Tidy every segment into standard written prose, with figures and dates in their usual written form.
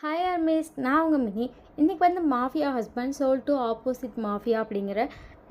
Hi miss, நான் உங்கள் mini. இன்றைக்கி வந்து mafia husband sold to opposite mafia அப்படிங்கிற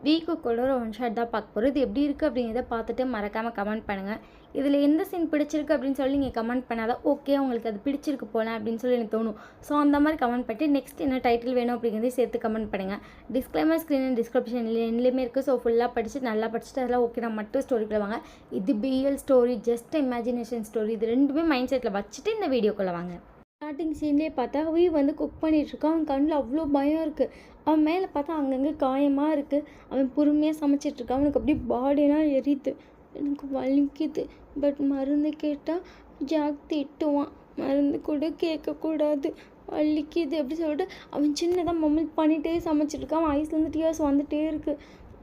வீக்குக்குள்ள ஒரு ஒன் ஷாட் தான் பார்க்க போகிறோம். இது எப்படி இருக்குது அப்படிங்கிறத பார்த்துட்டு மறக்காமல் கமெண்ட் பண்ணுங்கள். இதில் எந்த சீன் பிடிச்சிருக்கு அப்படின்னு சொல்லி நீங்கள் கமெண்ட் பண்ணாதான் ஓகே உங்களுக்கு அது பிடிச்சிருக்கு போல அப்படின்னு சொல்லி எனக்கு தோணும். ஸோ அந்த மாதிரி கமெண்ட் பண்ணிட்டு நெக்ஸ்ட் என்ன டைட்டில் வேணும் அப்படிங்கிறதையும் சேர்த்து கமெண்ட் பண்ணுங்கள். டிஸ்க்ளைமர் ஸ்க்ரீன் டிஸ்கிரிப்ஷன் எதுலேயுமே இருக்குது. ஸோ ஃபுல்லாக படிச்சுட்டு நல்லா படிச்சுட்டு அதெல்லாம் ஓகே நான் மட்டும் ஸ்டோரிக்குள்ளே வாங்க. இது BL story, just imagination story. இது ரெண்டுமே மைண்ட் செட்டில் வச்சுட்டு இந்த வீடியோக்குள்ளே வாங்க. ஸ்டார்டிங் சீன்லேயே பார்த்தா வீ வந்து குக் பண்ணிகிட்ருக்கான். அவன் கண்ணில் அவ்வளோ பயம் இருக்குது. அவன் மேலே பார்த்தா அங்கங்கே காயமாக இருக்குது. அவன் பொறுமையாக சமைச்சிட்ருக்கான். அவனுக்கு அப்படியே பாடியெலாம் எரியுது. எனக்கு வலிக்குது. பட் மருந்து கேட்டால் ஜாக் திட்டுவான். மருந்து கூட கேட்கக்கூடாது, வலிக்குது அப்படி சொல்லிட்டு அவன் சின்னதாக மம்மல் பண்ணிகிட்டே சமைச்சிட்ருக்கான். அவன் ஐஸ்லேருந்து டியர்ஸ் வந்துகிட்டே இருக்குது.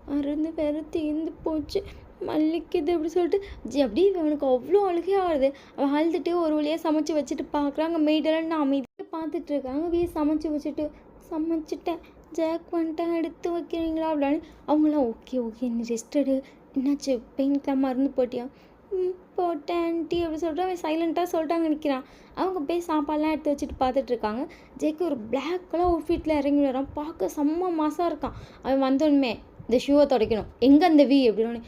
மருந்து வேறு தீர்ந்து போச்சு, மல்லிக்குது அப்படி சொல்லிட்டு அப்படியே அவனுக்கு அவ்வளோ அழுகையாக வருது. அவன் அழுதுகிட்டே ஒரு வழியாக சமைச்சு வச்சுட்டு பார்க்குறாங்க. மெய்டெல்லாம் நான் அமைதியாக பார்த்துட்ருக்காங்க. சமைச்சு வச்சுட்டு சமைச்சிட்டேன், ஜாக் வந்துட்டேன், எடுத்து வைக்கிறீங்களா அப்படின்னு. அவங்களாம் ஓகே ஓகே நீ ரெஸ்ட் எடு, என்னாச்சு பெயின்க்கெலாம் மருந்து போட்டியா? போட்டேன் ஆன்ட்டி அப்படி சொல்லிட்டு அவன் சைலண்ட்டாக சொல்லிட்டாங்க நிற்கிறான். அவங்க போய் சாப்பாடெலாம் எடுத்து வச்சுட்டு பார்த்துட்ருக்காங்க. ஜேக்கு ஒரு பிளாக் கலர் அவுட்ஃபிட்டில் இறங்கி வரான். பார்க்க செம்ம மாசாக இருக்கான். அவன் வந்தோடனே இந்த ஷூவை துடைக்கணும், எங்கே அந்த வி அப்படின்னு.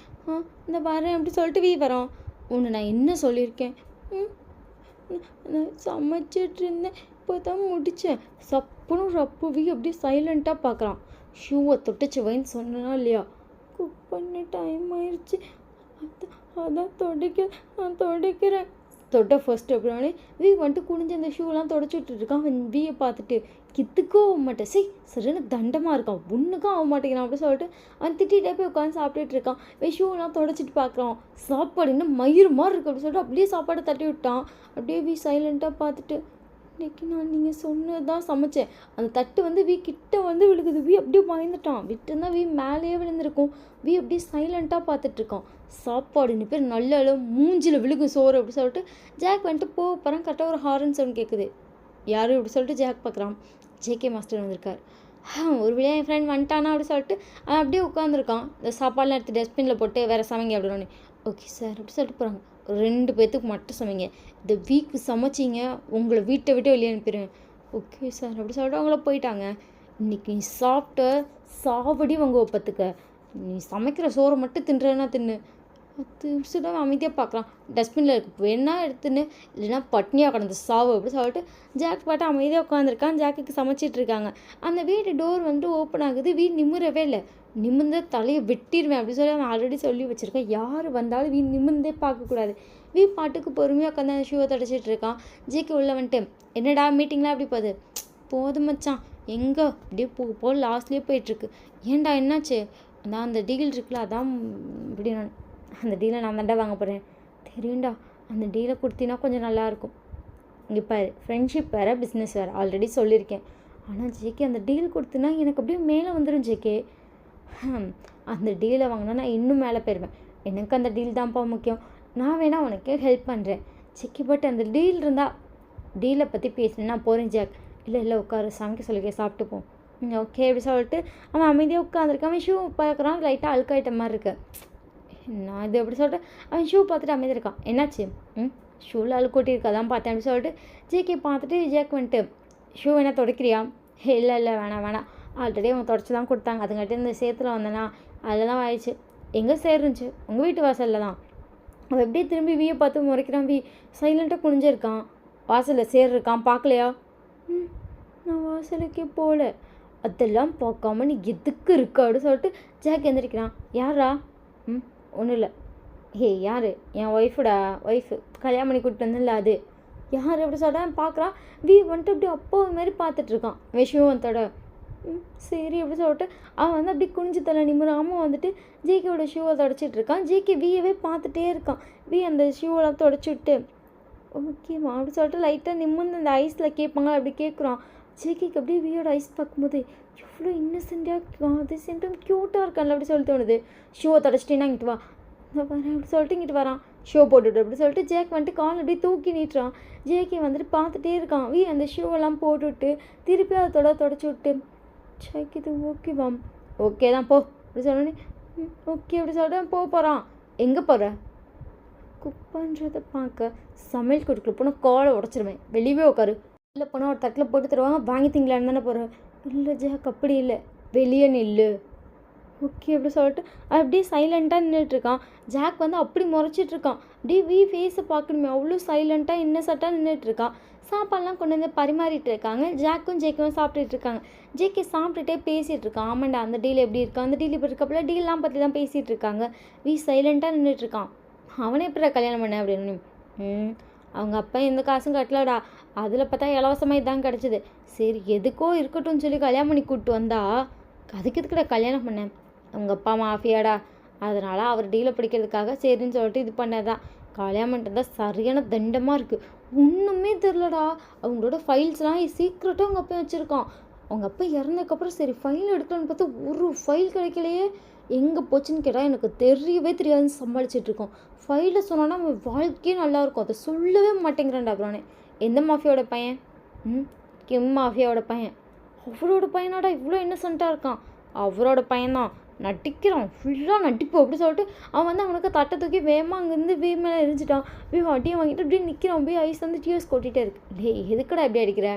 இந்த வரேன் அப்படி சொல்லிட்டு வீ வரோம். உன்னை நான் என்ன சொல்லியிருக்கேன்? நான் சமைச்சிட்டு இருந்தேன், இப்போ தான் முடித்தேன். சப்புன்னு ரப்பு வீ அப்படியே சைலண்ட்டாக பார்க்குறான். ஷூவை தொட்டுச்சு வைன்னு சொன்னா இல்லையா? குக் பண்ண டைம் ஆயிடுச்சு, அதான் நான் துடைக்கிறேன். தொட்ட ஃபர்ஸ்ட் அப்படின்னே வீ வந்துட்டு குனிஞ்சு அந்த ஷூலாம் தொடச்சி விட்டுருக்கான். அவன் வீயை பார்த்துட்டு கித்துக்கும் ஆக மாட்டேன், சரியான தண்டமாக இருக்கான், ஒன்றுக்கும் ஆக மாட்டேங்கிறான் அப்படி சொல்லிட்டு அவன் திட்டிகிட்டே போய் உட்காந்து சாப்பிட்டுட்டு இருக்கான். ஷூலாம் தொடச்சிட்டு பார்க்குறான். சாப்பாடு இன்னும் மயிறு மாதிரி இருக்குது அப்படி சொல்லிட்டு அப்படியே சாப்பாடை தட்டி விட்டான். அப்படியே வீ சைலண்ட்டாக பார்த்துட்டு இன்றைக்கி நான் நீங்கள் சொன்னது தான் சமைச்சேன். அந்த தட்டு வந்து வீ கிட்ட வந்து விழுகுது. வீ அப்படியே பயந்துட்டான். விட்டுருந்தா வீ மேலேயே விழுந்திருக்கும். வீ அப்படியே சைலண்ட்டாக பார்த்துட்ருக்கான். சாப்பாடு இன்னும் பேர் நல்ல அளவு மூஞ்சில் விழுகும் சோறு அப்படி சொல்லிட்டு ஜாக் வந்துட்டு போகிறேன். கரெக்டாக ஒரு ஹாரன் சவுண்ட் கேட்குது. யாரும் இப்படி சொல்லிட்டு ஜாக் பார்க்குறான். ஜேகே மாஸ்டர் வந்திருக்கார். ஒரு வழியாக என் ஃப்ரெண்ட் வந்துட்டானா அப்படி சொல்லிட்டு அவன் அப்படியே உட்காந்துருக்கான். இந்த சாப்பாடுலாம் எடுத்து டஸ்ட்பினில் போட்டு வேறு சமைங்க அப்படின்னு. ஓகே சார் அப்படி சொல்லிட்டு போகிறாங்க. 2 பேர்த்துக்கு மட்டும் சமைங்க, இந்த வீக்கு சமைச்சிங்க உங்களை வீட்டை விட்டு வெளியே அனுப்பிடுவேன். ஓகே சார் அப்படி சொல்லிட்டு அவங்கள போயிட்டாங்க. இன்றைக்கி நீ சாப்பிட்ட சாவடி உங்க ஒப்பத்துக்க, நீ சமைக்கிற சோறை மட்டும் தின்றேன்னா தின்னு. அது சொல்ல அமைதியாக பார்க்கலாம். டஸ்ட்பினில் இருக்கு, வேணா எடுத்துன்னு, இல்லைன்னா பட்னியாக கடந்த சாவு அப்படி சொல்லிட்டு ஜாக் பாட்டு அமைதியாக உட்காந்துருக்கான். ஜாக்குக்கு சமைச்சிட்டு இருக்காங்க. அந்த வீடு டோர் வந்துட்டு ஓப்பன் ஆகுது. வீடு நிமிரவே இல்லை. நிமிர்ந்த தலையை வெட்டிடுவேன் அப்படி சொல்லி அவன் ஆல்ரெடி சொல்லி வச்சுருக்கான். யார் வந்தாலும் வீ நிமிர்ந்தே பார்க்கக்கூடாது. வீ பாட்டுக்கு பொறுமையாக உட்காந்து அந்த ஷூவை தொடச்சிட்டு இருக்கான். ஜேக்கு உள்ள வந்துட்டு என்னடா மீட்டிங்லாம் எப்படி போகுது? போதும் மச்சான், எங்கே அப்படியே போ லாஸ்ட்லேயே போயிட்டுருக்கு. ஏன்டா என்னாச்சு? அதான் அந்த டீல் இருக்குல்ல, அதான் இப்படி நான் அந்த டீலை நான் தாண்டா வாங்க போகிறேன். தெரியும்டா, அந்த டீலை கொடுத்தீங்கன்னா கொஞ்சம் நல்லாயிருக்கும். இங்கே பாரு, ஃப்ரெண்ட்ஷிப் வேறு பிஸ்னஸ் வேறு, ஆல்ரெடி சொல்லியிருக்கேன். ஆனால் ஜேகே அந்த டீல் கொடுத்தினா எனக்கு அப்படியே மேலே வந்துடும் ஜேகே. அந்த டீலை வாங்கினா நான் இன்னும் மேலே போயிடுவேன். எனக்கு அந்த டீல் தான்ப்பா முக்கியம். நான் வேணால் உனக்கு ஹெல்ப் பண்ணுறேன் ஜேகே. பட் அந்த டீல் இருந்தால் டீலை பற்றி பேசினேன். நான் போகிறேன் ஜாக். இல்லை உட்காரு, சமைக்க சொல்லிக்க, சாப்பிட்டுப்போம். ஓகே அப்படி சொல்லிட்டு அவன் அமைதியாக உட்காந்துருக்கான். அவன் ஷூ பார்க்குறான், லைட்டாக அழுக்காயிட்ட மாதிரி இருக்கு. நான் இது அப்படி சொல்லிட்டு அவன் ஷூ பார்த்துட்டு அமைதியாக இருக்கான். என்னாச்சு? ஷூவில் அழுக்கூட்டி இருக்காதான் பார்த்தேன் அப்படி சொல்லிட்டு ஜேகே பார்த்துட்டு ஜாக் வந்துட்டு ஷூ வேணா துடைக்கிறியா? இல்லை வேணாம், ஆல்ரெடி அவன் தொடச்சி தான் கொடுத்தாங்க. அதுங்காட்டி இந்த சேத்துல வந்தேன்னா அதில் தான் ஆயிடுச்சு. எங்கே சேர் இருந்துச்சு? உங்கள் வீட்டு வாசலில் தான். அவன் எப்படியே திரும்பி வீயை பார்த்து முறைக்கிறான். வீ சைலண்ட்டாக குனிஞ்சிருக்கான். வாசலில் சேர் இருக்கான், பார்க்கலையா? நான் வாசலுக்கே போகல. அதெல்லாம் பார்க்காம நீ எதுக்கு இருக்கா அப்படின்னு சொல்லிட்டு ஜாக் எந்திரிக்கிறான். யாரா? ஒன்றும் இல்லை. யார்? என் ஒய்ஃபுடா, ஒய்ஃபு கல்யாணம் பண்ணி கூப்பிட்டு வந்தில்ல, அது யார் அப்படி சொல்கிறேன். பார்க்குறான். வீ வந்துட்டு அப்படி அப்போ மாதிரி பார்த்துட்ருக்கான். விஷயத்தோட சரி அப்படி சொல்லிட்டு அவன் வந்து அப்படி குனிஞ்சு தலை நிமிராமல் வந்துட்டு ஜேகேவோட ஷூவை தொடச்சிட்ருக்கான். ஜேகே வீயவே பார்த்துட்டே இருக்கான். வீ அந்த ஷூவெல்லாம் தொடச்சி விட்டு ஓகேம்மா அப்படி சொல்லிட்டு லைட்டாக நிமிர்ந்து அந்த ஐஸில் கேட்பாங்க அப்படி கேட்குறான். ஜேகேக்கு அப்படியே வீயோட ஐஸ் பார்க்கும்போது எவ்வளோ இன்னசென்ட்டாக அது சென்டம் க்யூட்டாக இருக்கான்ல அப்படி சொல்லிட்டு தோணுது. ஷூவை தொடச்சிட்டேன்னா இங்கிட்டு வா, நான் வரேன் அப்படி சொல்லிட்டு இங்கிட்டு வரான். ஷூ போட்டுவிட்டு அப்படி சொல்லிட்டு ஜேக் வந்துட்டு கால் அப்படியே தூக்கி நீட்டுறான். ஜேகே வந்துட்டு பார்த்துட்டே இருக்கான். வீ அந்த ஷூவெல்லாம் போட்டுவிட்டு திருப்பி அதை தொடச்சி விட்டு ஜேக் இது ஓகேவா? ஓகே தான் போ அப்படி சொன்னோன்னே ஓகே அப்படி சொல்லிட்டு போகிறான். எங்கே போகிற? குக் பண்ணுறதை பார்க்க. சமையல் கொடுக்கல போனால் காலை உடச்சிருவேன், வெளியே உட்காரு. உள்ள போனால் ஒரு தட்டில் போட்டு தருவாங்க, வாங்கி திங்கலான்னு தானே போகிறேன். இல்லை ஜாக் அப்படி இல்லை, வெளியே நில்லு. ஓகே அப்படி சொல்லிட்டு அப்படியே சைலண்ட்டாக நின்றுட்டுருக்கான். ஜாக் வந்து அப்படி முறைச்சிட்ருக்கான். அப்படியே ஃபேஸை பார்க்கணுமே, அவ்வளோ சைலண்ட்டாக இன்னசென்ட்டாக நின்றுட்டுருக்கான். சாப்பாடுலாம் கொண்டு வந்து பரிமாறிட்டு இருக்காங்க. ஜாக்கும் ஜேக்கும் சாப்பிட்டுட்டு இருக்காங்க. ஜேகே சாப்பிட்டுட்டே பேசிகிட்டு இருக்கான். ஆமாண்டா அந்த டீல் எப்படி இருக்கா, அந்த டீல் இப்படி இருக்கப்பல டீல்லாம் பற்றி தான் பேசிகிட்டு இருக்காங்க. சைலண்ட்டாக நின்றுட்டுருக்கான். அவனை எப்படி கல்யாணம் பண்ண அப்படின்னு. அவங்க அப்பா எந்த காசும் கட்டலடா, அதில் பார்த்தா இலவசமாக இதான் கிடச்சிது. சரி எதுக்கோ இருக்கட்டும்னு சொல்லி கல்யாணம் பண்ணி கூப்பிட்டு வந்தா, அதுக்கு எதுக்குடா கல்யாணம் பண்ணேன், அவங்க அப்பா மாஃபியாடா, அதனால் அவர் டீலை பிடிக்கிறதுக்காக சரின்னு சொல்லிட்டு இது பண்ணதான். கல்யாணம் பண்ணிட்டு சரியான தண்டமாக இருக்குது. ஒன்றுமே தெரிலடா, அவங்களோட ஃபைல்ஸ்லாம் சீக்ரெட்டாக அவங்க அப்பா வச்சுருக்கான். அவங்க அப்பா இறந்ததுக்கப்புறம் சரி ஃபைல் எடுக்கலான்னு பார்த்தா ஒரு ஃபைல் கிடைக்கலையே, எங்கே போச்சுன்னு கேட்டால் எனக்கு தெரியவே தெரியாதுன்னு சமாளிச்சிட்ருக்கோம். ஃபைலை சொன்னோன்னா அவன் வாழ்க்கையே நல்லாயிருக்கும், அதை சொல்லவே மாட்டேங்கிறான்டா. அப்புறம்னே எந்த மாஃபியாவோட பையன்? கிம் மாஃபியாவோட பையன். அவரோட பையனாடா இவ்வளோ இன்னசென்ட்டாக இருக்கான். அவரோட பையன்தான், நடிக்கிறான், ஃபுல்லாக நடிப்பு அப்படி சொல்லிட்டு அவன் வந்து அவனுக்கு தட்டை தூக்கி வேகமாக அங்கேருந்து மேலே எரிஞ்சிட்டான். அடியை வாங்கிட்டு அப்படியே நிற்கிறான். ஐஸ் வந்து டியூஸ் கொட்டிகிட்டே இருக்கு. எதுக்கடா எப்படி அடிக்கிற?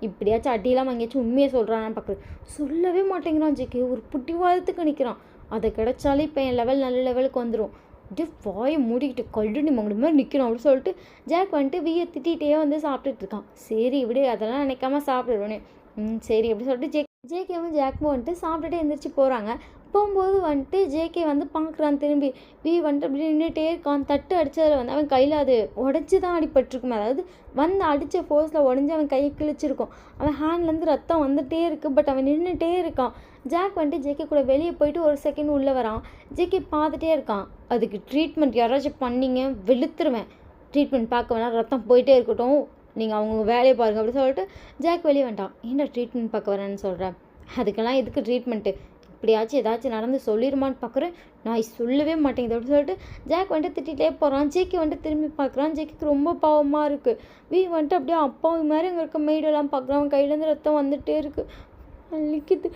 இப்படியாச்சும் அடியெல்லாம் வாங்கியாச்சும் உண்மையை சொல்கிறான்னு பார்க்குறது. சொல்லவே மாட்டேங்கிறான் ஜேகே, ஒரு புட்டிவாதத்துக்கு நிற்கிறான். அதை கிடைச்சாலே இப்போ என் லெவல் நல்ல லெவலுக்கு வந்துடும். அப்படியே வாயை மூடிக்கிட்டு கல்லுனி மங்கடி மாதிரி நிற்கணும் அப்படின்னு சொல்லிட்டு ஜாக் வந்துட்டு திட்டிகிட்டே வந்து சாப்பிட்டுட்டு இருக்கான். சரி இப்படி அதெல்லாம் நினைக்காம சாப்பிடுவேனே. சரி அப்படி சொல்லிட்டு ஜேகேவும் ஜாக்கும் வந்துட்டு சாப்பிட்டுட்டு எழுந்திரிச்சு போகிறாங்க. போகும்போது வந்துட்டு ஜேகே வந்து பார்க்குறான் திரும்பி. வந்துட்டு அப்படி நின்றுட்டே இருக்கான். தட்டு அடித்ததில் வந்து அவன் கையில் அது உடச்சி தான் அடிபட்டிருக்குமே, அதாவது வந்து அடித்த ஃபோர்ஸில் உடஞ்சி அவன் கையை கிழிச்சிருக்கும். அவன் ஹேண்ட்லேருந்து ரத்தம் வந்துகிட்டே இருக்குது. பட் அவன் நின்றுட்டே இருக்கான். ஜாக் வந்துட்டு ஜேகே கூட வெளியே போயிட்டு ஒரு செகண்ட் உள்ளே வரான். ஜேகே பார்த்துட்டே இருக்கான். அதுக்கு ட்ரீட்மெண்ட் யாராச்சும் பண்ணிங்க வெளுத்துருவேன். ட்ரீட்மெண்ட் பார்க்க வேணாம், ரத்தம் போயிட்டே இருக்கட்டும், நீங்கள் அவங்க வேலையை பாருங்கள் அப்படின்னு சொல்லிட்டு ஜாக் வெளியே வேண்டாம். ஏன்டா ட்ரீட்மெண்ட் பார்க்க வரேன்னு சொல்கிறேன், அதுக்கெல்லாம் எதுக்கு ட்ரீட்மெண்ட்டு, இப்படியாச்சும் ஏதாச்சும் நடந்து சொல்லிடுமான்னு பார்க்குறேன், நான் சொல்லவே மாட்டேங்குது அப்படின்னு சொல்லிட்டு ஜாக் வந்துட்டு திட்டிகிட்டே போகிறான். ஜேகே வந்துட்டு திரும்பி பார்க்குறான். ஜேக்கு ரொம்ப பாவமாக இருக்குது. வந்துட்டு அப்படியே அப்பாவும் மாதிரி அங்கே இருக்க மெய்டெல்லாம் பார்க்குறான். அவன் கையிலேருந்து ரத்தம் வந்துகிட்டே இருக்குது, அழிக்குது,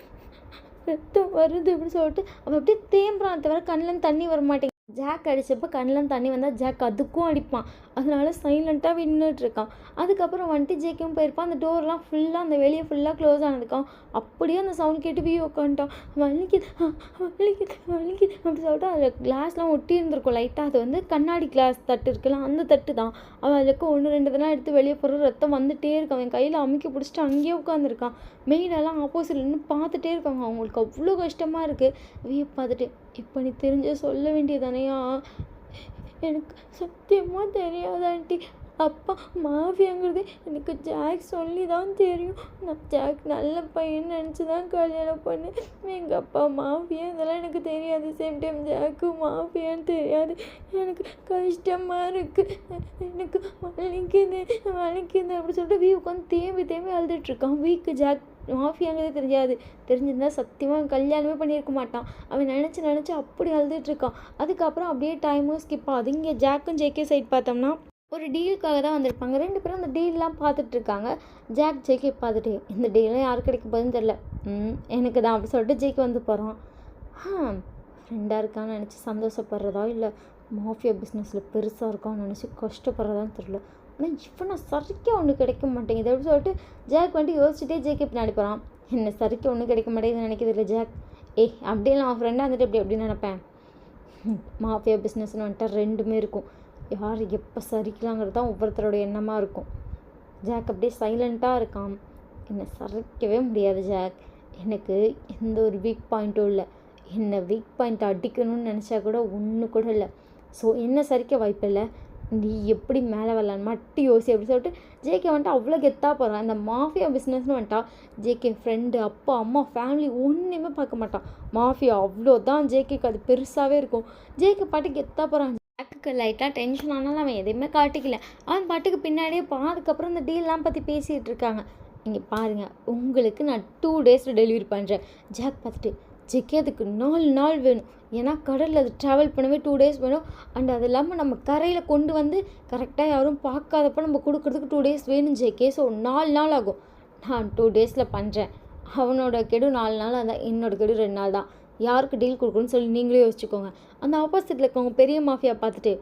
ரத்தம் வருது அப்படின்னு சொல்லிட்டு அவன் அப்படியே தேம்புறான். தவிர கண்ணிலேருந்து தண்ணி வர மாட்டேங்குது. ஜாக் அடித்தப்போ கண்ணில் தண்ணி வந்தால் ஜாக் அதுக்கும் அடிப்பான். அதனால சைலண்ட்டாக நின்றுட்டுருக்கான். அதுக்கப்புறம் வந்துட்டு ஜேக்கும் போயிருப்பான். அந்த டோர்லாம் ஃபுல்லாக அந்த வெளியே ஃபுல்லாக க்ளோஸ் ஆனதுக்கான். அப்படியே அந்த சவுண்ட் கேட்டு உட்காந்துட்டான். வலிக்குது வலிக்குது வலிக்குது அப்படி சொல்லிட்டு அதில் கிளாஸ்லாம் ஒட்டி இருந்திருக்கும் லைட்டாக. அது வந்து கண்ணாடி கிளாஸ் தட்டு இருக்குல்ல, அந்த தட்டு தான். அவன் அதுக்கு 1-2 இதெல்லாம் எடுத்து வெளியே போகிற ரத்தம் வந்துகிட்டே இருக்கான். அவன் கையில் அமுக்கி பிடிச்சிட்டு அங்கேயே உட்காந்துருக்கான். மெயிலெல்லாம் ஆப்போசிட்ல நின்று பார்த்துட்டே இருக்காங்க. அவங்களுக்கு அவ்வளோ கஷ்டமாக இருக்குது. பார்த்துட்டு இப்போ நீ தெரிஞ்ச சொல்ல வேண்டியதானையா, எனக்கு சத்தியமாக தெரியாது ஆண்டி, அப்பா மாஃபியாங்கிறது எனக்கு ஜாக் சொல்லி தான் தெரியும். நான் ஜாக் நல்ல பையன் நினச்சி தான் கல்யாணம் பண்ணேன். எங்கள் அப்பா மாஃபியா இதெல்லாம் எனக்கு தெரியாது. சேம் டைம் ஜாக்கு மாஃபியான்னு தெரியாது. எனக்கு கஷ்டமாக இருக்குது, எனக்கு வலிக்குது வலிக்குது அப்படி சொல்லிட்டு உட்காந்து தேம்பி அழுதுட்ருக்கான். ஜாக் மாஃபியாங்கிறதே தெரியாது. தெரிஞ்சிருந்தால் சத்தியமாக கல்யாணமே பண்ணியிருக்க மாட்டான். அவன் நினச்சி அப்படி அழுதுட்ருக்கான். அதுக்கப்புறம் அப்படியே டைமும் ஸ்கிப் ஆகுது. இங்கே ஜாக்கும் ஜேகே சைட் பார்த்தோம்னா ஒரு டீலுக்காக தான் வந்திருப்பாங்க. 2 பேரும் அந்த டீல்லாம் பார்த்துட்ருக்காங்க. ஜாக் ஜேகே பார்த்துட்டு இந்த டீலாம் யாருக்கு கிடைக்க போகுதுன்னு தெரில, எனக்கு தான் அப்படி சொல்லிட்டு ஜேகே வந்து போகிறான். ஃப்ரெண்டாக இருக்கான்னு நினச்சி சந்தோஷப்படுறதா இல்லை மாஃபியா பிஸ்னஸில் பெருசாக இருக்கான்னு நினச்சி கஷ்டப்படுறதான்னு தெரில. ஆனால் இப்போ நான் சரிக்க ஒன்று கிடைக்க மாட்டேங்குது அப்படின்னு சொல்லிட்டு ஜாக் வந்துட்டு யோசிச்சுட்டே ஜேகே பின்னாடி போகிறான். என்ன சரிக்க ஒன்றும் கிடைக்க மாட்டேங்குதுன்னு நினைக்கிறது இல்லை ஜாக். அப்படியே நான் ஃப்ரெண்டாக வந்துட்டு எப்படி நினைப்பேன். மாஃபியா பிஸ்னஸ்னு வந்துட்டு 2மே இருக்கும். யார் எப்போ சரிக்கலாங்கிறது தான் ஒவ்வொருத்தரோட எண்ணமாக இருக்கும். ஜாக் அப்படியே சைலண்ட்டாக இருக்கான். என்னை சரிக்கவே முடியாது ஜாக், எனக்கு எந்த ஒரு வீக் பாயிண்ட்டும் இல்லை. என்னை வீக் பாயிண்ட் அடிக்கணும்னு நினச்சா கூட ஒன்று கூட இல்லை. ஸோ என்ன சரிக்க வாய்ப்பு இல்லை. நீ எப்படி மேலே வரலான்னு மட்டும் யோசி அப்படி சொல்லிட்டு ஜேகே வந்துட்டு அவ்வளோ கெத்தாக போகிறான். இந்த மாஃபியா பிஸ்னஸ்னு வந்துட்டா ஜேகே ஃப்ரெண்டு, அப்பா, அம்மா, ஃபேமிலி ஒன்றுமே பார்க்க மாட்டான். மாஃபியா அவ்வளோதான் ஜேகேக்கு அது பெருசாகவே இருக்கும். ஜேகே பாட்டு கெத்தாக போகிறான். ஜாக்குக்கு லைட்டாக டென்ஷன் ஆனாலும் அவன் எதையுமே காட்டிக்கல. அவன் பாட்டுக்கு பின்னாடியே அதுக்கப்புறம் இந்த டீல்லாம் பற்றி பேசிகிட்டு இருக்காங்க. இங்கே பாருங்கள், உங்களுக்கு நான் 2 டேஸில் டெலிவரி பண்ணுறேன். ஜாக் பார்த்துட்டு ஜேகே அதுக்கு 4 நாள் வேணும், ஏன்னா கடலில் அது ட்ராவல் பண்ணவே 2 டேஸ் வேணும். அண்ட் அது இல்லாமல் நம்ம கரையில் கொண்டு வந்து கரெக்டாக யாரும் பார்க்காதப்போ நம்ம கொடுக்குறதுக்கு 2 டேஸ் வேணும் ஜேகே. ஸோ 4 நாள் ஆகும். நான் 2 டேஸில் பண்ணுறேன். அவனோட கெடு 4 நாள், அந்த என்னோட கெடு 2 நாள் தான். யாருக்கு டீல் கொடுக்கணும்னு சொல்லி நீங்களே யோசிச்சுக்கோங்க. அந்த ஆப்போசிட்டில் இருக்கவங்க பெரிய மாஃபியா பார்த்துட்டு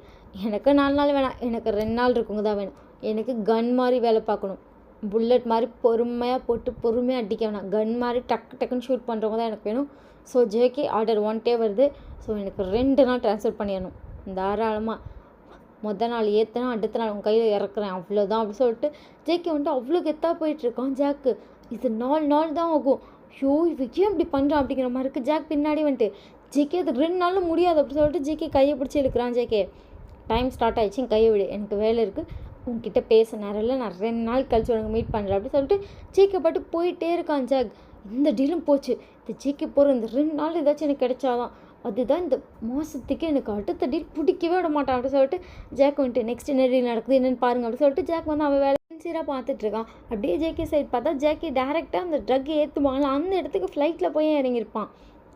எனக்கு 4 நாள் வேணாம், எனக்கு 2 நாள் இருக்குங்க தான் வேணும். எனக்கு கன் மாதிரி வேலை பார்க்கணும். புல்லட் மாதிரி பொறுமையாக போட்டு பொறுமையாக அடிக்க வேணாம், கன் மாதிரி டக்கு டக்குன்னு ஷூட் பண்ணுறவங்க தான் எனக்கு வேணும். ஸோ ஜேகே ஆர்டர் 1 வருது. ஸோ எனக்கு 2 நாள் ட்ரான்ஸ்ஃபர் பண்ணிடணும் தாராளமாக. மொதல் நாள் ஏற்றினா அடுத்த நாள் உங்கள் கையில் இறக்குறேன் அவ்வளோதான் அப்படி சொல்லிட்டு ஜேகே வந்துட்டு அவ்வளோ கெத்தாக போயிட்டுருக்கான். ஜாக்கு இது 4 நாள் தான் ஆகும். ஐயோ இவக்கே அப்படி பண்ணுறான் அப்படிங்கிற மாதிரி இருக்குது. ஜாக் பின்னாடி வந்துட்டு ஜேகே அது 2 நாளில் முடியாது அப்படி சொல்லிட்டு ஜேகே கையை பிடிச்சி இழுக்கிறான். ஜேகே டைம் ஸ்டார்ட் ஆகிடுச்சு, கையை விடு, எனக்கு வேலை இருக்குது, உங்ககிட்ட பேச நேரம் இல்லை, நான் 2 நாள் கழிச்சு உனக்கு மீட் பண்ணுறேன் அப்படி சொல்லிட்டு ஜேகே பாட்டு போயிட்டே இருக்கான். ஜாக் இந்த டீலும் போச்சு, இந்த ஜேகே போகிற இந்த 2 நாள் ஏதாச்சும் எனக்கு கிடைச்சாதான், அதுதான் இந்த மாதத்துக்கு எனக்கு அடுத்த டீல் பிடிக்கவே விட மாட்டான் அப்படி சொல்லிட்டு ஜாக் வந்துட்டு நெக்ஸ்ட் என்ன டீல் நடக்குது என்னென்னு பாருங்க அப்படி சொல்லிட்டு ஜாக் வந்து அவன் வேலை சின்சியராக பார்த்துட்ருக்கான். அப்படியே ஜேகே சைட் பார்த்தா ஜேகே டேரெக்டாக அந்த ட்ரக் ஏற்றுவாங்களா அந்த இடத்துக்கு ஃப்ளைட்டில் போய் இறங்கியிருப்பான்.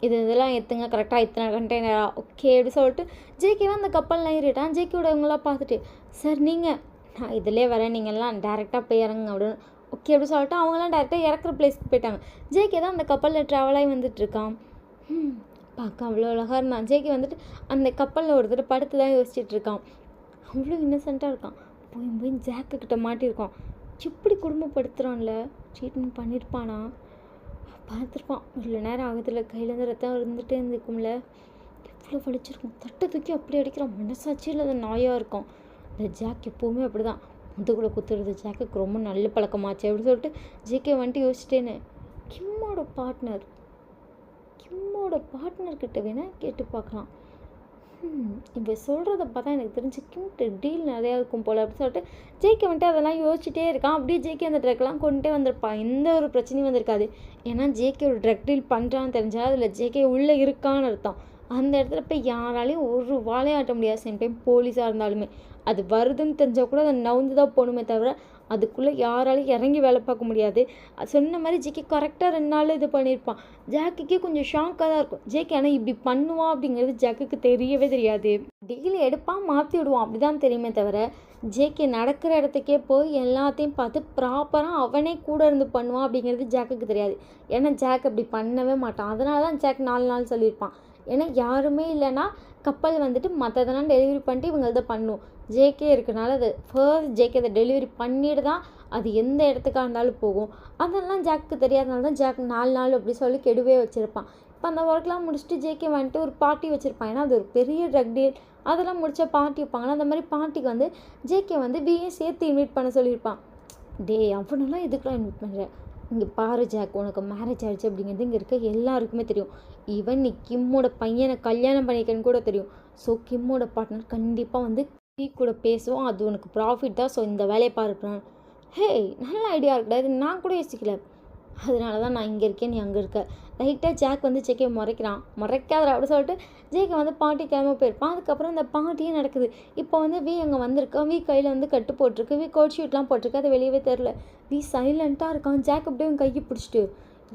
இதெல்லாம் ஏற்றுங்க கரெக்டாக இத்தனை கண்டெய்னரா ஓகே அப்படி சொல்லிட்டு ஜேகேவை அந்த கப்பல்லாம் ஏறிட்டான். ஜேகேவோட இவங்களாம் பார்த்துட்டு சார் நீங்கள் நான் இதிலே வரேன், நீங்கள்லாம் டேரெக்டாக போய் இறங்குங்க அப்படின்னு ஓகே அப்படி சொல்லிட்டு அவங்களாம் டேரெக்டாக இறக்குற பிளேஸ்க்கு போயிட்டாங்க. ஜேகே தான் அந்த கப்பலில் ட்ராவலாகி வந்துட்டுருக்கான். பார்க்க அவ்வளோ அழகாக இருந்தான். ஜேகே வந்துட்டு அந்த கப்பலில் ஒரு தடவை படுத்து தான் யோசிச்சுட்டு இருக்கான். அவ்வளோ இன்னசென்ட்டாக இருக்கான். போய் போய் ஜாக்குக்கிட்ட மாட்டியிருக்கான். எப்படி குடும்பப்படுத்துகிறான்ல, ட்ரீட்மெண்ட் பண்ணியிருப்பானா, பார்த்துருப்பான். இவ்வளோ நேரம் ஆகுதுல, கையிலேருந்து ரத்தம் இருந்துகிட்டே இருந்துக்கும்ல, எவ்வளோ வலிச்சிருக்கும். தட்டை தூக்கி அப்படி அடிக்கிறான். மனசாட்சியில் அது நாயாக இருக்கும். இந்த ஜாக் எப்போவுமே அப்படி தான் முதுகுல குத்துறது ஜாக்குக்கு ரொம்ப நல்ல பழக்கமாச்சு அப்படின்னு சொல்லிட்டு ஜேகே வந்துட்டு யோசிச்சிட்டேன்னு கிம்மோட பார்ட்னர்கிட்ட வேணால் கேட்டு பார்க்கலாம். இப்போ சொல்கிறத பார்த்தா எனக்கு தெரிஞ்சு கிம்ட்டு டீல் நிறையா இருக்கும் போல் அப்படின்னு சொல்லிட்டு ஜேகே வந்துட்டு அதெல்லாம் யோசிச்சுட்டே இருக்கான். அப்படியே ஜேகே அந்த ட்ரக்லாம் கொண்டுட்டே வந்திருப்பான். எந்த ஒரு பிரச்சனையும் வந்திருக்காது. ஏன்னா ஜேகே ஒரு ட்ரக் டீல் பண்ணுறான்னு தெரிஞ்சால் அதில் ஜேகே உள்ளே இருக்கான்னு அர்த்தம். அந்த இடத்துல போய் யாராலையும் ஒரு வாழையும் ஆட்ட முடியாது. சேம் டைம் போலீஸாக இருந்தாலுமே அது வருதுன்னு தெரிஞ்சால் கூட அதை நவுந்து தான் போகணுமே தவிர அதுக்குள்ளே யாராலையும் இறங்கி வேலை பார்க்க முடியாது. சொன்ன மாதிரி ஜேகே கரெக்டாக 2 நாள் இது பண்ணியிருப்பான். ஜாக்குக்கே கொஞ்சம் ஷாக்காக தான் இருக்கும். ஜேகே ஆனால் இப்படி பண்ணுவான் அப்படிங்கிறது ஜாக்குக்கு தெரியவே தெரியாது. டீல் எடுப்பான் மாற்றி விடுவான் அப்படி தான் தெரியுமே தவிர ஜேகே நடக்கிற இடத்துக்கே போய் எல்லாத்தையும் பார்த்து ப்ராப்பராக அவனே கூட இருந்து பண்ணுவான் அப்படிங்கிறது ஜாக்குக்கு தெரியாது. ஏன்னா ஜாக் அப்படி பண்ணவே மாட்டான். அதனால தான் ஜாக் 4 நாள் சொல்லியிருப்பான். ஏன்னா யாருமே இல்லைன்னா கப்பல் வந்துட்டு மற்றதெல்லாம் டெலிவரி பண்ணிட்டு இவங்க பண்ணும். ஜேகே இருக்கனால அது ஃபர்ஸ்ட் ஜேகே அதை டெலிவரி பண்ணிட்டு தான் அது எந்த இடத்துக்காக இருந்தாலும் போகும். அதெல்லாம் ஜாக்கு தெரியாதனால தான் ஜாக் 4 நாள் அப்படி சொல்லி கெடுவே வச்சுருப்பான். இப்போ அந்த ஒர்க்லாம் முடிச்சுட்டு ஜேகே வந்துட்டு ஒரு பார்ட்டி வச்சுருப்பான். ஏன்னா அது ஒரு பெரிய ட்ரக் டீல், அதெல்லாம் முடிச்ச பார்ட்டி வைப்பாங்கன்னா அந்த மாதிரி பார்ட்டிக்கு வந்து ஜேகே வந்து பிஏ சேர்த்து இன்வைட் பண்ண சொல்லியிருப்பான். அவனெல்லாம் எதுக்குலாம் இன்வைட் பண்ணுறேன், இங்கே பாரு ஜாக், உனக்கு மேரேஜ் ஆகிடுச்சு அப்படிங்கிறது இங்கே இருக்க எல்லாருக்குமே தெரியும். ஈவன் நீ கிம்மோட பையனை கல்யாணம் பண்ணிக்கன்னு கூட தெரியும். ஸோ கிம்மோட பார்ட்னர் கண்டிப்பாக வந்து டீ கூட பேசுவோம், அது உனக்கு ப்ராஃபிட் தான். ஸோ இந்த வேலையை பாருப்பேன். ஹே நல்ல ஐடியா இருக்குடா, இது நான் கூட யோசிக்கல, அதனால தான் நான் இங்கே இருக்கேன் நீ அங்கே இருக்க. லைட்டாக ஜாக் வந்து ஜேகே முறைக்காதரா அப்படி சொல்லிட்டு ஜேகே வந்து பாட்டி கிளம்ப போயிருப்பான். அதுக்கப்புறம் இந்த பார்ட்டியும் நடக்குது. இப்போ வந்து வி அங்கே வந்திருக்கான். வி கையில் வந்து கட்டு போட்டிருக்கு. வி கோட் ஷீட்லாம் போட்டிருக்கு. அது வெளியவே தெரில. வி சைலண்ட்டாக இருக்கான். ஜாக் அப்படியே கையை பிடிச்சிட்டு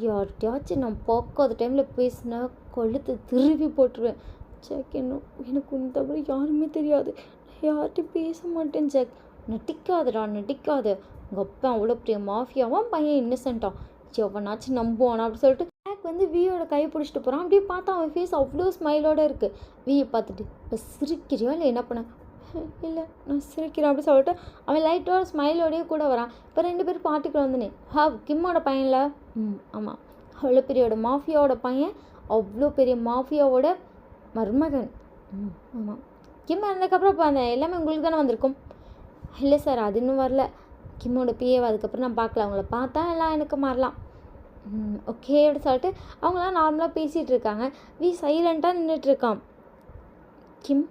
யார்கிட்டயாச்சும் நான் பார்க்காத டைமில் பேசினா கொழுத்து திருவி போட்டுருவேன். ஜாக் எனக்கு உன் தவிர யாருமே தெரியாது, யார்கிட்டையும் பேச மாட்டேன் ஜாக், நடிக்காதடா நடிக்காத, உங்கள் அப்பா அவ்வளோ பெரிய மாஃபியாவான், பையன் இன்னசென்ட்டான், எவனாச்சும் நம்புவானா அப்படி சொல்லிட்டு ஜாக் வந்து வியோட கையை பிடிச்சிட்டு போகிறான். அப்படியே பார்த்தா அவன் ஃபேஸ் அவ்வளோ ஸ்மைலோடு இருக்குது. வியை பார்த்துட்டு இப்போ சிரிக்கிறியா இல்லை என்ன பண்ண, இல்லை நான் சிரிக்கிறேன் அப்படி சொல்லிட்டு அவன் லைட்டோட ஸ்மைலோடையே கூட வரான். இப்போ 2 பேரும் பார்ட்டிக்குள்ள வந்தனே கிம்மோட பையன்ல, ஆமாம் அவ்வளோ பெரியோட மாஃபியாவோட பையன், அவ்வளோ பெரிய மாஃபியாவோட மருமகன். ஆமாம் கிம் இருந்ததுக்கப்புறம் இப்போ அந்த எல்லாமே உங்களுக்கு தானே வந்திருக்கும். இல்லை சார் அது இன்னும் வரல, கிம்மோட பிஏவை அதுக்கப்புறம் நான் பார்க்கல, அவங்கள பார்த்தா எல்லாம் எனக்கு மாறலாம். ஓகே அப்படி சொல்லிட்டு அவங்களாம் நார்மலாக பேசிகிட்டு இருக்காங்க. வி சைலண்ட்டாக நின்றுட்டுருக்கான். கிம்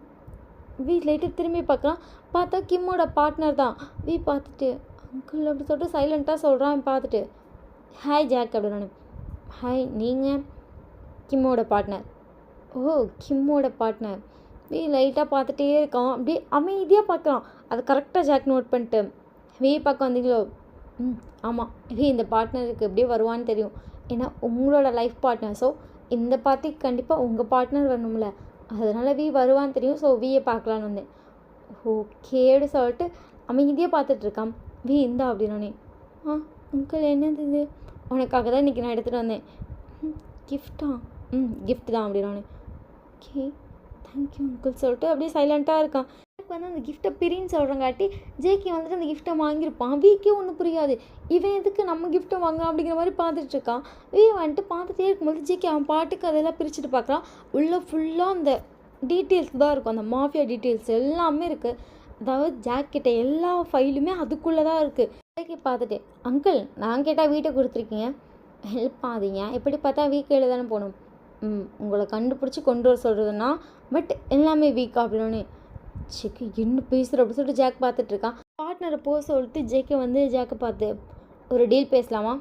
வி லைட்டு திரும்பி பார்க்கலாம். பார்த்தா கிம்மோட பார்ட்னர் தான். வி பார்த்துட்டு அங்கிள் அப்படி சொல்லிட்டு சைலண்ட்டாக சொல்கிறான். பார்த்துட்டு ஹாய் ஜாக் அப்படின்னு. ஹாய் நீங்கள் கிம்மோட பார்ட்னர். ஓ கிம்மோட பார்ட்னர். வி லைட்டாக பார்த்துட்டே இருக்கான். அப்படியே அமைதியாக பார்க்குறான். அது கரெக்டாக ஜாக் நோட் பண்ணிட்டு வி பார்க்க வந்தீங்களோ, ஆமாம் வி இந்த பார்ட்னருக்கு எப்படியே வருவான்னு தெரியும், ஏன்னா உங்களோட லைஃப் பார்ட்னர். ஸோ இந்த பார்ட்டிக்கு கண்டிப்பாக உங்கள் பார்ட்னர் வரணும்ல, அதனால் வி வருவான்னு தெரியும். ஸோ வியை பார்க்கலான்னு வந்தேன். ஓகேடு சொல்லிட்டு அமைதியாக பார்த்துட்ருக்கான். வி இந்தா அப்படின்னே, அங்கிள் என்னது இது, உனக்காக தான் இன்றைக்கி நான் எடுத்துகிட்டு வந்தேன். கிஃப்டா, கிஃப்ட் தான் அப்படின்னானே. ஓகே தேங்க்யூ அங்கிள் சொல்லிட்டு அப்படியே சைலண்ட்டாக இருக்கான். ஜேக் வந்து அந்த கிஃப்ட்டை பிரின்னு சொல்கிறங்காட்டி ஜேகே வந்துட்டு அந்த கிஃப்ட்டை வாங்கியிருப்பான். வீக்கே ஒன்றும் புரியாது, இவன் எதுக்கு நம்ம கிஃப்ட்டை வாங்க அப்படிங்கிற மாதிரி பார்த்துட்ருக்கான். வந்துட்டு பார்த்துட்டே இருக்கும்போது ஜேகே அவன் பாட்டுக்கு அதெல்லாம் பிரிச்சுட்டு பார்க்குறான். உள்ளே ஃபுல்லாக அந்த டீட்டெயில்ஸ் தான் இருக்கும், அந்த மாஃபியா டீட்டெயில்ஸ் எல்லாமே இருக்குது. அதாவது ஜாக் கிட்ட எல்லா ஃபைலுமே அதுக்குள்ளே தான் இருக்குது. ஜேகே பார்த்துட்டு, அங்கிள் நான் கேட்டால் வீட்டை கொடுத்துருக்கீங்க, ஹெல்ப் ஆகுதீங்க, எப்படி பார்த்தா வீக்கையில் தானே போகணும், உங்களை கண்டுபிடிச்சி கொண்டு வர சொல்கிறதுனா பட் எல்லாமே வீக்கா அப்படின்னு. ஜேகே என்ன பேசுகிற அப்படின்னு சொல்லிட்டு ஜாக் பார்த்துட்ருக்கான். பார்ட்னரை போக சொல்லிட்டு ஜேகே வந்து ஜாக்கை பார்த்து, ஒரு டீல் பேசலாமா?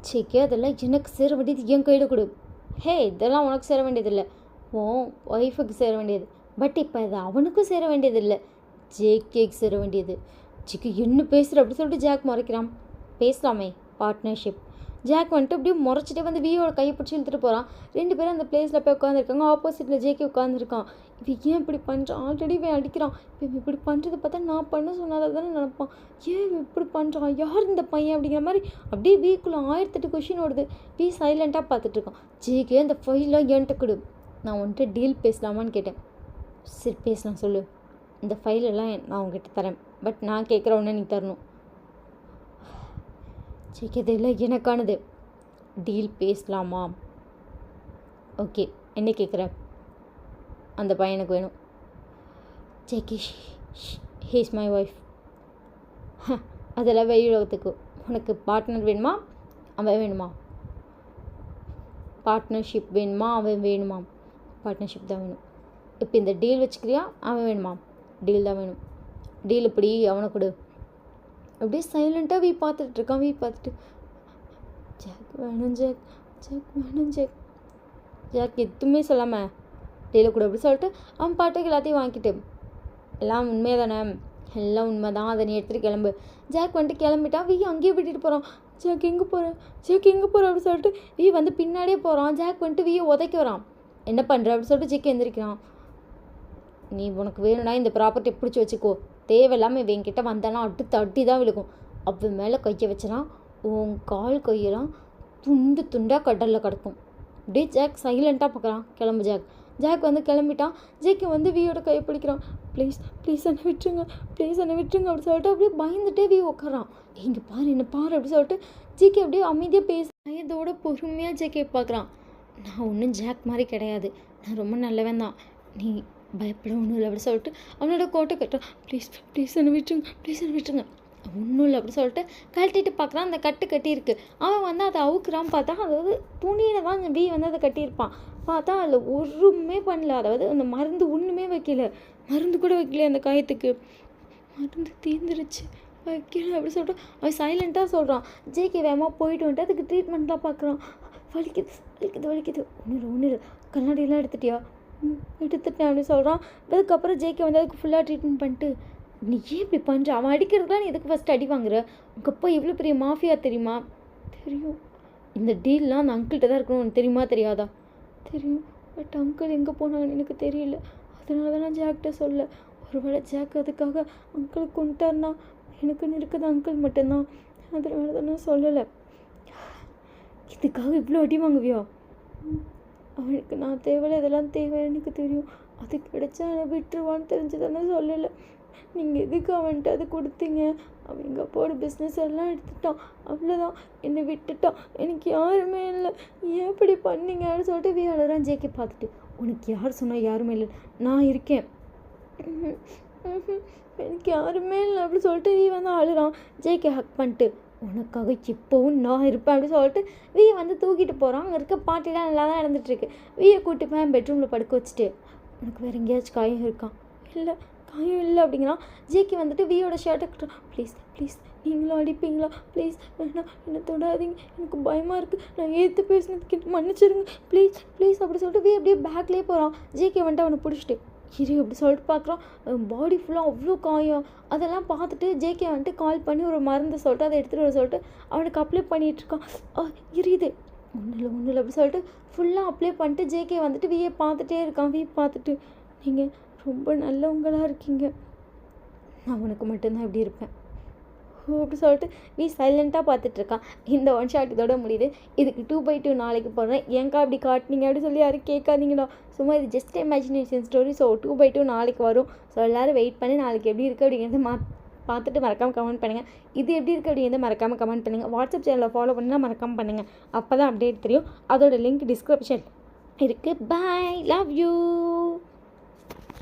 ஜேகே அதெல்லாம் எனக்கு சேர வேண்டியது என் கையில் கொடு. ஹே இதெல்லாம் உனக்கு சேர வேண்டியதில்லை, ஓ ஒய்ஃபுக்கு சேர வேண்டியது. பட் இப்போ அது அவனுக்கும் சேர வேண்டியதில்லை, ஜேகேக்கு சேர வேண்டியது. ஜேகே என்ன பேசுகிற அப்படின்னு சொல்லிட்டு ஜாக் முறைக்கிறான். பேசலாமே பார்ட்னர்ஷிப். ஜாக் வந்துட்டு அப்படியே முறைச்சிட்டே வந்து வியோட கையை பிடிச்சி இழுத்துட்டு போகிறான். 2 பேரும் அந்த பிளேஸில் போய் உட்காந்துருக்காங்க. ஆப்போசிட்டில் ஜேகே உட்காந்துருக்கான். இவன் ஏன் இப்படி பண்ணுறான், ஆல்ரெடி இவன் அடிக்கிறான், இப்போ இப்படி பண்ணுறதை பார்த்தா நான் பண்ண சொன்னாத தானே நினப்பான், ஏன் இப்படி பண்ணுறான், யார் இந்த பையன் அப்படிங்கிற மாதிரி அப்படியே வீக்குள்ளே 1008 கொஷின் ஓடுது. சைலண்ட்டாக பார்த்துட்ருக்கான். ஜேகே அந்த ஃபைலாம் என்கிட்ட கொடு, நான் வந்துட்டு டீல் பேசலாமான்னு கேட்டேன். சரி பேசலாம் சொல்லு, இந்த ஃபைலெல்லாம் நான் உங்ககிட்ட தரேன், பட் நான் கேட்குற ஒன்று நீ தரணும். ஜேகே இதெல்லாம் எனக்கானது, டீல் பேசலாமா? ஓகே என்ன கேட்குற? அந்த பையனுக்கு வேணும். JK he's my wife. அதெல்லாம் வெளியுலகத்துக்கு. உனக்கு பார்ட்னர் வேணுமா அவன் வேணுமா? பார்ட்னர்ஷிப் வேணுமா அவன் வேணுமா? பார்ட்னர்ஷிப் தான் வேணும். இப்போ இந்த டீல் வச்சுக்கிறியா அவன் வேணுமா? டீல் தான் வேணும். டீல் இப்படி அவனை கொடு. அப்படியே சைலண்ட்டாக பார்த்துட்ருக்கான். பார்த்துட்டு ஜாக் வேணும் ஜாக், ஜாக் வேணும் ஜாக். ஜாக் எதுவுமே சொல்லாமல் டீலை கொடு அப்படி சொல்லிட்டு அவன் பாட்டுக்கு எல்லாத்தையும் வாங்கிட்டு, எல்லாம் உண்மையாக தானே? எல்லாம் உண்மை தான், அதை நீ எடுத்துகிட்டு கிளம்பு. ஜாக் வந்துட்டு கிளம்பிட்டான். அங்கேயே விட்டுட்டு போகிறான். ஜாக் எங்கே போகிறேன், ஜாக் எங்கே போகிறேன் அப்படின்னு சொல்லிட்டு வந்து பின்னாடியே போகிறான். ஜாக் வந்துட்டு உதைக்க வரான். என்ன பண்ணுற அப்படின்னு சொல்லிட்டு ஜேகே எந்திரிக்கிறான். நீ உனக்கு வேணும்னா இந்த ப்ராப்பர்ட்டி பிடிச்சி வச்சுக்கோ, தேவையில்லாமல் இவங்கிட்ட வந்தானா அடுத்து அடி தான் விழுகும். அவன் மேலே கையை வச்சனா உன் கால் கையெல்லாம் துண்டு துண்டாக கடலில் கிடக்கும். அப்படியே ஜாக் சைலண்ட்டாக பார்க்குறான். கிளம்பு ஜாக். ஜாக் வந்து கிளம்பிட்டான். ஜேகே வந்து வியோட கையை பிடிக்கிறான். ப்ளீஸ் ப்ளீஸ் என்னை விட்டுருங்க, ப்ளீஸ் என்னை விட்டுருங்க அப்படின்னு சொல்லிட்டு அப்படியே பயந்துட்டே உட்காரான். இங்கே பாரு என்ன பாரு அப்படின்னு சொல்லிட்டு ஜேகே அப்படியே அமைதியாக பயத்தோட பொறுமையாக ஜேகே பார்க்குறான். நான் ஒன்றும் ஜாக் மாதிரி கிடையாது, நான் ரொம்ப நல்லவன் தான், நீ பயப்பட ஒன்றும் இல்லை அப்படி சொல்லிட்டு அவனோட கோட்டை கட்டுறான். ப்ளீஸ் ப்ளீஸ் என்னை விட்டுருங்க, ப்ளீஸ் என்னை விட்டுருங்க. ஒன்றும் இல்லை அப்படி சொல்லிட்டு கழட்டிட்டு பார்க்குறான். அந்த கட்டு கட்டியிருக்கு. அவன் வந்து அதை அவுக்குறான். பார்த்தா அதாவது துணியில் தான் அந்த வந்து அதை கட்டியிருப்பான். பார்த்தா அதில் ஒன்றுமே பண்ணல, அதாவது அந்த மருந்து ஒன்றுமே வைக்கல, மருந்து கூட வைக்கல அந்த காயத்துக்கு, மருந்து தீர்ந்துருச்சு வைக்கல அப்படி சொல்லிட்டு அவன் சைலண்ட்டாக சொல்கிறான். ஜேகே வேகமாக போயிட்டு வந்துட்டு அதுக்கு ட்ரீட்மெண்ட்லாம் பார்க்குறான். வலிக்குது வலிக்குது வலிக்குது. ஒன்றும் இல்லை கண்ணாடியெல்லாம் எடுத்துட்டியா? எடுத்துட்டேன் அப்படின்னு சொல்கிறான். அதுக்கப்புறம் ஜேகே வந்து அதுக்கு ஃபுல்லாக ட்ரீட்மெண்ட் பண்ணிட்டு, நீ ஏன் இப்படி பண்ணுற, அவன் அடிக்கிறதுலாம் நீ எதுக்கு ஃபஸ்ட்டு அடி வாங்குற, உங்கள் அப்பா எவ்வளோ பெரிய மாஃபியா தெரியுமா? தெரியும். இந்த டீல்லாம் அந்த அங்கிள்கிட்ட தான் இருக்கணும், உனக்கு தெரியுமா தெரியாதா? தெரியும், பட் அங்கிள் எங்கே போனாங்கன்னு எனக்கு தெரியல, அதனால தான் நான் ஜாக்கிட்ட சொல்ல. ஒருவேளை ஜாக் அதுக்காக அங்கிள் கொண்டுட்டார்னா எனக்குன்னு இருக்குது அங்கிள் மட்டும்தான், அதனால தான் நான் சொல்லலை. இதுக்காக இவ்வளோ அடி வாங்குவியா? அவனுக்கு நான் தேவையில்லை, இதெல்லாம் தேவை எனக்கு தெரியும், அது கிடைச்சா என்னை விட்டுருவான்னு தெரிஞ்சுதானே சொல்லலை. நீங்கள் எதுக்கு அவன்கிட்ட அது கொடுத்தீங்க? அவன் எங்கள் அப்பாவோட பிஸ்னஸ் எல்லாம் எடுத்துட்டான், அவ்வளோதான், என்னை விட்டுட்டான், எனக்கு யாருமே இல்லை, ஏன் இப்படி பண்ணீங்கன்னு சொல்லிட்டு அழுறான். ஜேகே பார்த்துட்டு, உனக்கு யார் சொன்னால் யாருமே இல்லை, நான் இருக்கேன், எனக்கு யாருமே இல்லை அப்படி சொல்லிட்டு வந்து அழுறான். ஜேகே ஹக் பண்ணிட்டு, உனக்காக இப்போவும் நான் இருப்பேன் அப்படி சொல்லிட்டு வந்து தூக்கிட்டு போகிறான். அங்கே இருக்க பாட்டிலாம் நல்லா தான் நடந்துகிட்ருக்கு. கூட்டி போய் பெட்ரூமில் படுக்க வச்சுட்டு, உனக்கு வேறு எங்கேயாச்சும் காயம் இருக்கான்? இல்லை காயம் இல்லை அப்படிங்கிறான். ஜேகே வந்துட்டு வியோட ஷர்ட்டை கட்டுறான். ப்ளீஸ் ப்ளீஸ் நீங்களும் அடிப்பீங்களா? ப்ளீஸ் வேணாம், என்னை தொடாதீங்க, எனக்கு பயமாக இருக்குது, நான் ஏற்று பேசினதுக்கு மன்னிச்சிருங்க ப்ளீஸ் ப்ளீஸ் அப்படி சொல்லிட்டு அப்படியே பேக்லேயே போகிறான். ஜேகே வந்துட்டு அவனை பிடிச்சிட்டு இரு அப்படி சொல்லிட்டு பார்க்குறான். பாடி ஃபுல்லாக அவ்வளோ காயம். அதெல்லாம் பார்த்துட்டு ஜேகே வந்துட்டு கால் பண்ணி ஒரு மருந்து சொல்லிட்டு அதை எடுத்துகிட்டு வர சொல்லிட்டு அவனுக்கு அப்ளை பண்ணிகிட்ருக்கான். எரியுது. ஒன்றும் இல்லை அப்படி சொல்லிட்டு ஃபுல்லாக அப்ளை பண்ணிட்டு ஜேகே வந்துட்டு பார்த்துட்டே இருக்கான். பார்த்துட்டு, நீங்கள் ரொம்ப நல்லவங்களாக இருக்கீங்க, நான் உனக்கு மட்டும்தான் இப்படி இருப்பேன், அப்படி சொல்லிட்டு வி சைலண்ட்டாக பார்த்துட்ருக்கான். இந்த ஒன் ஷாட் இதோட முடியுது. இதுக்கு 2/2 நாளைக்கு போடுறேன். ஏன்க்கா அப்படி காட்டினீங்க அப்படி சொல்லி யாரும் கேட்காதீங்களா, சும்மா இது ஜஸ்ட் இமேஜினேஷன் ஸ்டோரி. ஸோ 2/2 நாளைக்கு வரும். ஸோ எல்லோரும் வெயிட் பண்ணி நாளைக்கு எப்படி இருக்குது அப்படிங்கிறத பார்த்துட்டு மறக்காமல் கமெண்ட் பண்ணுங்கள். இது எப்படி இருக்குது அப்படிங்கிறத மறக்காமல் கமெண்ட் பண்ணுங்கள். வாட்ஸ்அப் சேனலில் ஃபாலோ பண்ணினா மறக்காமல் பண்ணுங்கள். அப்போ தான் அப்டேட் தெரியும். அதோட லிங்க் டிஸ்கிரிப்ஷன் இருக்குது. பாய், லவ் யூ.